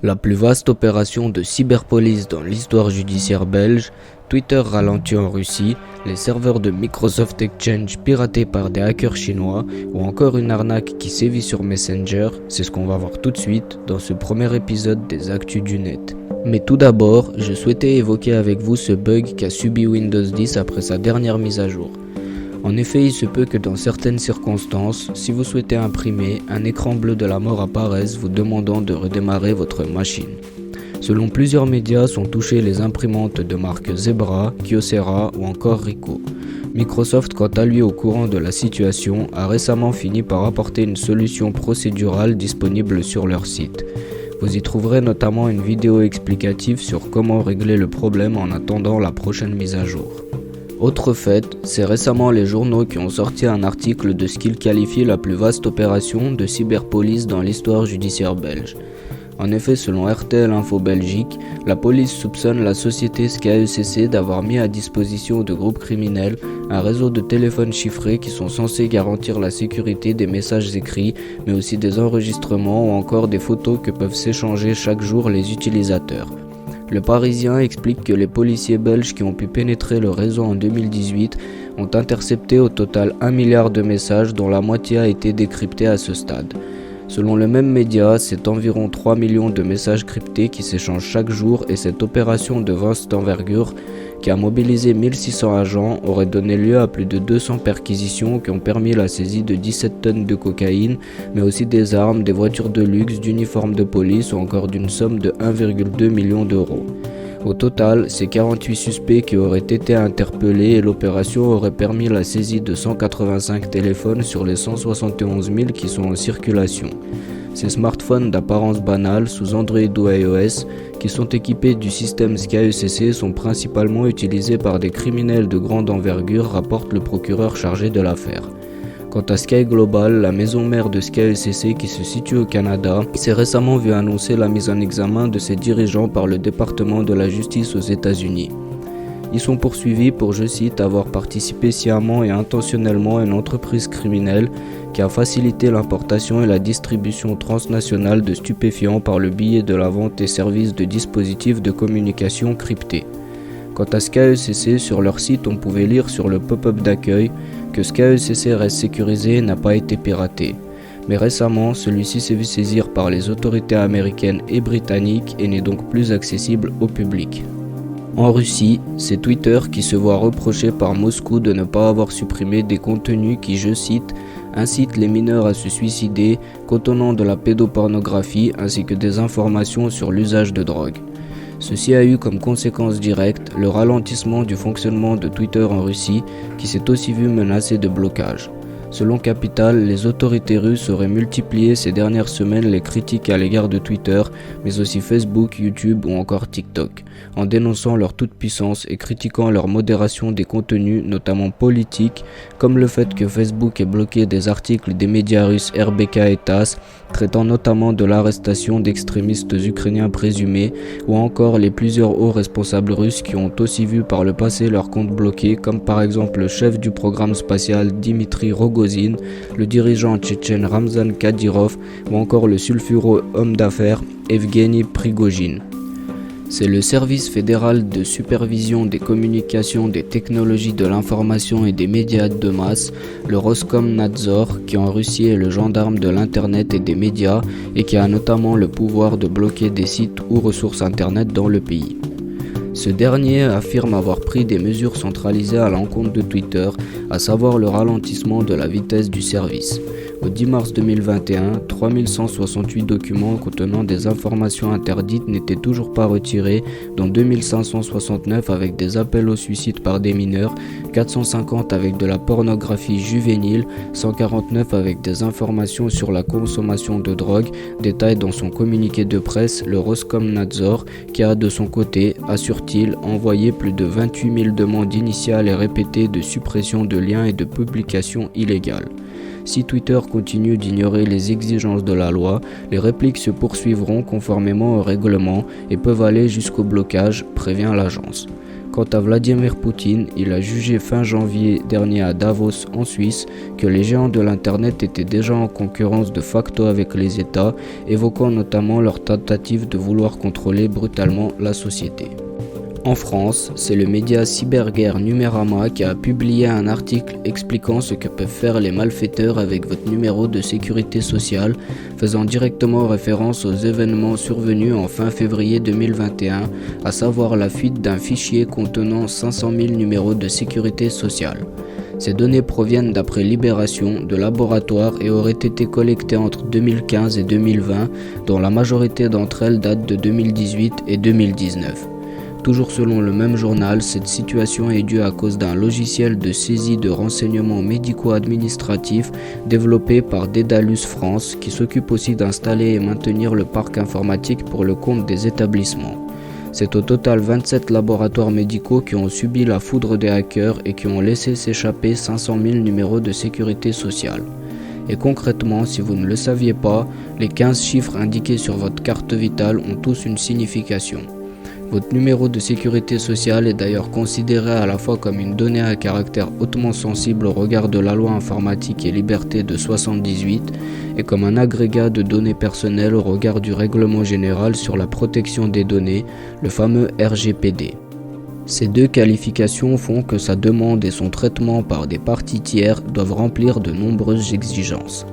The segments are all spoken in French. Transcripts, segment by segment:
La plus vaste opération de cyberpolice dans l'histoire judiciaire belge, Twitter ralenti en Russie, les serveurs de Microsoft Exchange piratés par des hackers chinois ou encore une arnaque qui sévit sur Messenger, c'est ce qu'on va voir tout de suite dans ce premier épisode des Actus du Net. Mais tout d'abord, je souhaitais évoquer avec vous ce bug qu'a subi Windows 10 après sa dernière mise à jour. En effet, il se peut que dans certaines circonstances, si vous souhaitez imprimer, un écran bleu de la mort apparaisse vous demandant de redémarrer votre machine. Selon plusieurs médias sont touchés les imprimantes de marque Zebra, Kyocera ou encore Ricoh. Microsoft, quant à lui au courant de la situation, a récemment fini par apporter une solution procédurale disponible sur leur site. Vous y trouverez notamment une vidéo explicative sur comment régler le problème en attendant la prochaine mise à jour. Autre fait, c'est récemment les journaux qui ont sorti un article de ce qu'ils qualifient la plus vaste opération de cyberpolice dans l'histoire judiciaire belge. En effet, selon RTL Info Belgique, la police soupçonne la société SKECC d'avoir mis à disposition de groupes criminels un réseau de téléphones chiffrés qui sont censés garantir la sécurité des messages écrits, mais aussi des enregistrements ou encore des photos que peuvent s'échanger chaque jour les utilisateurs. Le Parisien explique que les policiers belges qui ont pu pénétrer le réseau en 2018 ont intercepté au total 1 milliard de messages dont la moitié a été décryptée à ce stade. Selon le même média, c'est environ 3 millions de messages cryptés qui s'échangent chaque jour et cette opération de vaste envergure qui a mobilisé 1600 agents aurait donné lieu à plus de 200 perquisitions qui ont permis la saisie de 17 tonnes de cocaïne, mais aussi des armes, des voitures de luxe, d'uniformes de police ou encore d'une somme de 1,2 million d'euros. Au total, c'est 48 suspects qui auraient été interpellés et l'opération aurait permis la saisie de 185 téléphones sur les 171 000 qui sont en circulation. Ces smartphones d'apparence banale sous Android ou iOS qui sont équipés du système SKECC sont principalement utilisés par des criminels de grande envergure, rapporte le procureur chargé de l'affaire. Quant à Sky Global, la maison mère de SKECC qui se situe au Canada, s'est récemment vu annoncer la mise en examen de ses dirigeants par le département de la justice aux États-Unis. Ils sont poursuivis pour, je cite, avoir participé sciemment et intentionnellement à une entreprise criminelle qui a facilité l'importation et la distribution transnationale de stupéfiants par le biais de la vente et services de dispositifs de communication cryptés. Quant à SKECC, sur leur site, on pouvait lire sur le pop-up d'accueil que SKECC reste sécurisé et n'a pas été piraté. Mais récemment, celui-ci s'est vu saisir par les autorités américaines et britanniques et n'est donc plus accessible au public. En Russie, c'est Twitter qui se voit reprocher par Moscou de ne pas avoir supprimé des contenus qui, je cite, incitent les mineurs à se suicider, contenant de la pédopornographie ainsi que des informations sur l'usage de drogue. Ceci a eu comme conséquence directe le ralentissement du fonctionnement de Twitter en Russie qui s'est aussi vu menacé de blocage. Selon Capital, les autorités russes auraient multiplié ces dernières semaines les critiques à l'égard de Twitter, mais aussi Facebook, YouTube ou encore TikTok, en dénonçant leur toute-puissance et critiquant leur modération des contenus, notamment politiques, comme le fait que Facebook ait bloqué des articles des médias russes RBK et TASS, traitant notamment de l'arrestation d'extrémistes ukrainiens présumés, ou encore les plusieurs hauts responsables russes qui ont aussi vu par le passé leurs comptes bloqués, comme par exemple le chef du programme spatial Dimitri Rogozin, le dirigeant tchétchène Ramzan Kadyrov ou encore le sulfureux homme d'affaires Evgeny Prigojine. C'est le Service fédéral de supervision des communications, des technologies de l'information et des médias de masse, le Roskomnadzor, qui en Russie est le gendarme de l'internet et des médias et qui a notamment le pouvoir de bloquer des sites ou ressources internet dans le pays. Ce dernier affirme avoir pris des mesures centralisées à l'encontre de Twitter, à savoir le ralentissement de la vitesse du service. Au 10 mars 2021, 3168 documents contenant des informations interdites n'étaient toujours pas retirés, dont 2569 avec des appels au suicide par des mineurs, 450 avec de la pornographie juvénile, 149 avec des informations sur la consommation de drogue, détaille dans son communiqué de presse le Roskomnadzor qui a de son côté, assure-t-il, envoyé plus de 28 000 demandes initiales et répétées de suppression de liens et de publications illégales. Si Twitter continue d'ignorer les exigences de la loi, les répliques se poursuivront conformément au règlement et peuvent aller jusqu'au blocage, prévient l'agence. Quant à Vladimir Poutine, il a jugé fin janvier dernier à Davos en Suisse que les géants de l'internet étaient déjà en concurrence de facto avec les États, évoquant notamment leur tentative de vouloir contrôler brutalement la société. En France, c'est le média cyberguerre Numérama qui a publié un article expliquant ce que peuvent faire les malfaiteurs avec votre numéro de sécurité sociale, faisant directement référence aux événements survenus en fin février 2021, à savoir la fuite d'un fichier contenant 500 000 numéros de sécurité sociale. Ces données proviennent d'après Libération de laboratoires et auraient été collectées entre 2015 et 2020, dont la majorité d'entre elles datent de 2018 et 2019. Toujours selon le même journal, cette situation est due à cause d'un logiciel de saisie de renseignements médico-administratifs développé par Daedalus France qui s'occupe aussi d'installer et maintenir le parc informatique pour le compte des établissements. C'est au total 27 laboratoires médicaux qui ont subi la foudre des hackers et qui ont laissé s'échapper 500 000 numéros de sécurité sociale. Et concrètement, si vous ne le saviez pas, les 15 chiffres indiqués sur votre carte vitale ont tous une signification. Votre numéro de sécurité sociale est d'ailleurs considéré à la fois comme une donnée à caractère hautement sensible au regard de la loi informatique et liberté de 78 et comme un agrégat de données personnelles au regard du règlement général sur la protection des données, le fameux RGPD. Ces deux qualifications font que sa demande et son traitement par des parties tiers doivent remplir de nombreuses exigences.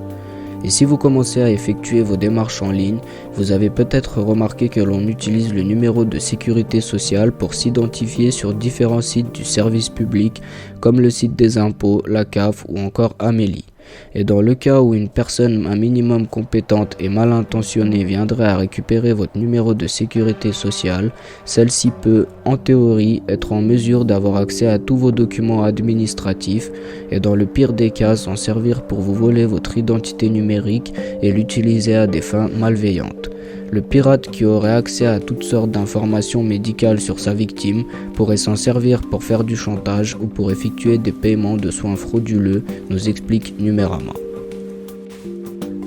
Et si vous commencez à effectuer vos démarches en ligne, vous avez peut-être remarqué que l'on utilise le numéro de sécurité sociale pour s'identifier sur différents sites du service public comme le site des impôts, la CAF ou encore Amélie. Et dans le cas où une personne un minimum compétente et mal intentionnée viendrait à récupérer votre numéro de sécurité sociale, celle-ci peut, en théorie, être en mesure d'avoir accès à tous vos documents administratifs et dans le pire des cas s'en servir pour vous voler votre identité numérique et l'utiliser à des fins malveillantes. Le pirate qui aurait accès à toutes sortes d'informations médicales sur sa victime pourrait s'en servir pour faire du chantage ou pour effectuer des paiements de soins frauduleux, nous explique Numérama.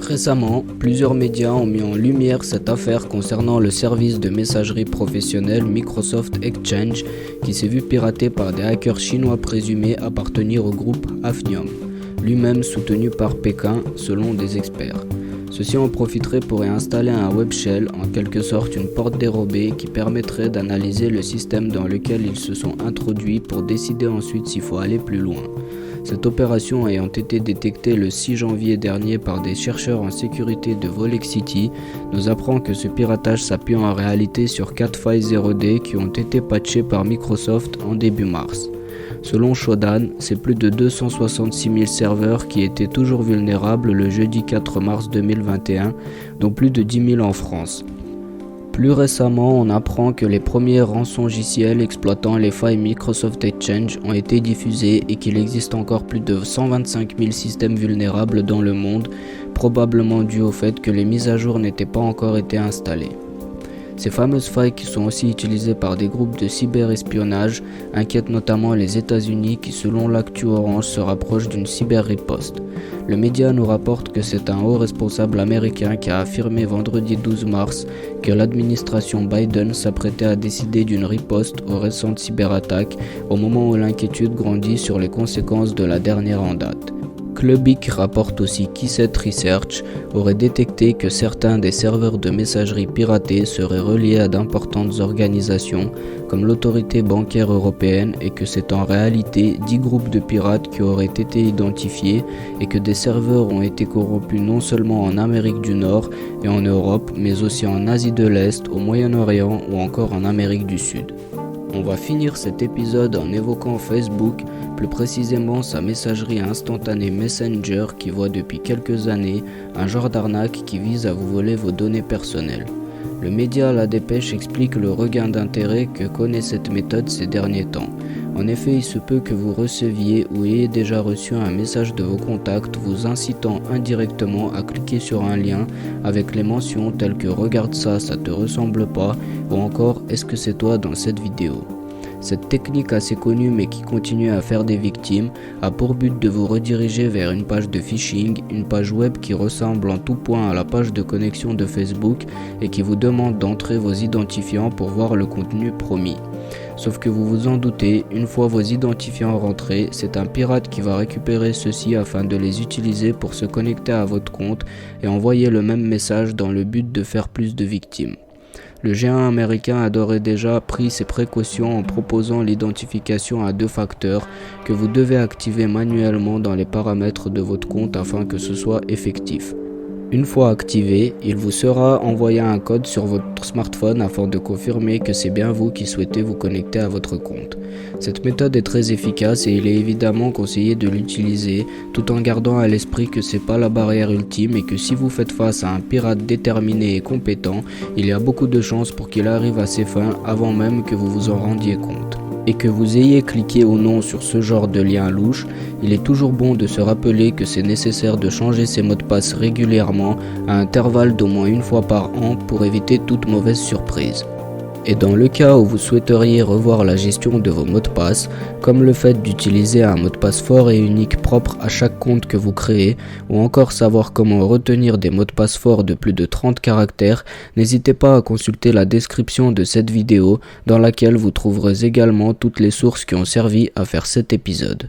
Récemment, plusieurs médias ont mis en lumière cette affaire concernant le service de messagerie professionnelle Microsoft Exchange qui s'est vu piraté par des hackers chinois présumés appartenir au groupe Hafnium, lui-même soutenu par Pékin selon des experts. Ceux-ci en profiteraient pour y installer un web shell, en quelque sorte une porte dérobée qui permettrait d'analyser le système dans lequel ils se sont introduits pour décider ensuite s'il faut aller plus loin. Cette opération ayant été détectée le 6 janvier dernier par des chercheurs en sécurité de Volexity, nous apprend que ce piratage s'appuie en réalité sur 4 failles 0D qui ont été patchées par Microsoft en début mars. Selon Shodan, c'est plus de 266 000 serveurs qui étaient toujours vulnérables le jeudi 4 mars 2021, dont plus de 10 000 en France. Plus récemment, on apprend que les premiers rançongiciels exploitant les failles Microsoft Exchange ont été diffusés et qu'il existe encore plus de 125 000 systèmes vulnérables dans le monde, probablement dû au fait que les mises à jour n'étaient pas encore été installées. Ces fameuses failles qui sont aussi utilisées par des groupes de cyberespionnage inquiètent notamment les États-Unis qui selon l'actu Orange se rapprochent d'une cyber-riposte. Le média nous rapporte que c'est un haut responsable américain qui a affirmé vendredi 12 mars que l'administration Biden s'apprêtait à décider d'une riposte aux récentes cyberattaques au moment où l'inquiétude grandit sur les conséquences de la dernière en date. Clubic rapporte aussi qu'E7 Research aurait détecté que certains des serveurs de messagerie piratés seraient reliés à d'importantes organisations comme l'autorité bancaire européenne et que c'est en réalité 10 groupes de pirates qui auraient été identifiés et que des serveurs ont été corrompus non seulement en Amérique du Nord et en Europe mais aussi en Asie de l'Est, au Moyen-Orient ou encore en Amérique du Sud. On va finir cet épisode en évoquant Facebook, plus précisément sa messagerie instantanée Messenger qui voit depuis quelques années un genre d'arnaque qui vise à vous voler vos données personnelles. Le média La Dépêche explique le regain d'intérêt que connaît cette méthode ces derniers temps. En effet, il se peut que vous receviez ou ayez déjà reçu un message de vos contacts vous incitant indirectement à cliquer sur un lien avec les mentions telles que « Regarde ça, ça te ressemble pas » ou encore « Est-ce que c'est toi dans cette vidéo ?» Cette technique assez connue mais qui continue à faire des victimes a pour but de vous rediriger vers une page de phishing, une page web qui ressemble en tout point à la page de connexion de Facebook et qui vous demande d'entrer vos identifiants pour voir le contenu promis. Sauf que vous vous en doutez, une fois vos identifiants rentrés, c'est un pirate qui va récupérer ceux-ci afin de les utiliser pour se connecter à votre compte et envoyer le même message dans le but de faire plus de victimes. Le géant américain a d'ores et déjà pris ses précautions en proposant l'identification à 2 facteurs que vous devez activer manuellement dans les paramètres de votre compte afin que ce soit effectif. Une fois activé, il vous sera envoyé un code sur votre smartphone afin de confirmer que c'est bien vous qui souhaitez vous connecter à votre compte. Cette méthode est très efficace et il est évidemment conseillé de l'utiliser tout en gardant à l'esprit que c'est pas la barrière ultime et que si vous faites face à un pirate déterminé et compétent, il y a beaucoup de chances pour qu'il arrive à ses fins avant même que vous vous en rendiez compte. Et que vous ayez cliqué ou non sur ce genre de lien louche, il est toujours bon de se rappeler que c'est nécessaire de changer ses mots de passe régulièrement à intervalles d'au moins une fois par an pour éviter toute mauvaise surprise. Et dans le cas où vous souhaiteriez revoir la gestion de vos mots de passe, comme le fait d'utiliser un mot de passe fort et unique propre à chaque compte que vous créez, ou encore savoir comment retenir des mots de passe forts de plus de 30 caractères, n'hésitez pas à consulter la description de cette vidéo dans laquelle vous trouverez également toutes les sources qui ont servi à faire cet épisode.